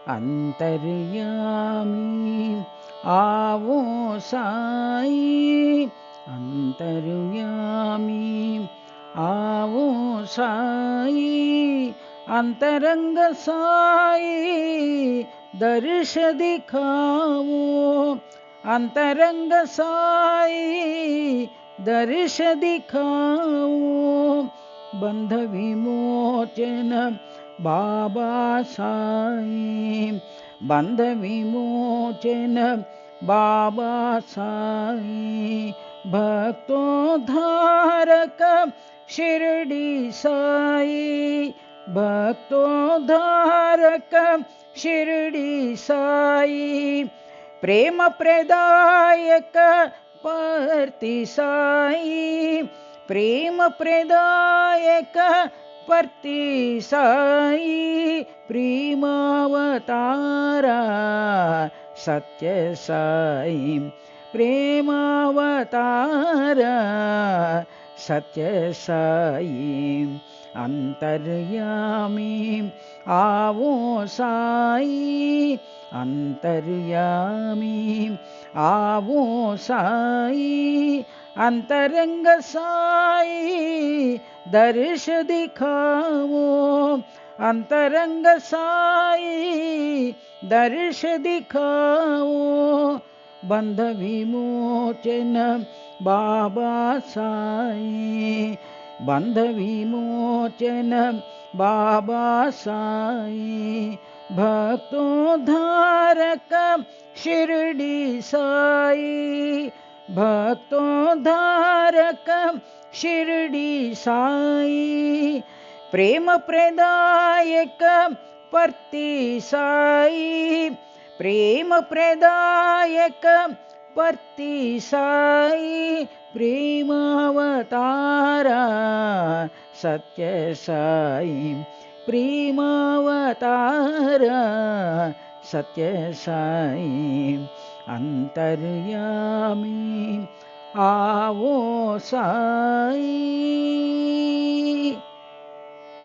अंतर्यामी आवो साई अंतर्यामी आवो साई अंतरंग साई दर्श दिखाओ अंतरंग साई दर्श दिखाओ बंध विमोचन बाबा साई बंध विमोचन बाबा साई भक्तोद्धारक शिरडी साई भक्तोद्धारक शिरडी साई प्रेम प्रदायक पर्ति साई प्रेम प्रदायक पर्ति साई प्रेमावतारा सत्य साई प्रेमावतारा सत्य साई अंतर्यामी आवो साई अंतर्यामी आवो साई अंतरंग साई दर्श दिखाओ अंतरंग साई दर्श दिखाओ बंध विमोचन बाबा साई बंध विमोचन बाबा साई भक्तोद्धारक शिरडी साई भक्तोद्धारक शिरडी साई प्रेम प्रदायक पर्ति साई प्रेम प्रदायक पर्ति साई प्रेमावतारा सत्य साई प्रेमावतारा सत्य साई अंतर्यामी आवो साई।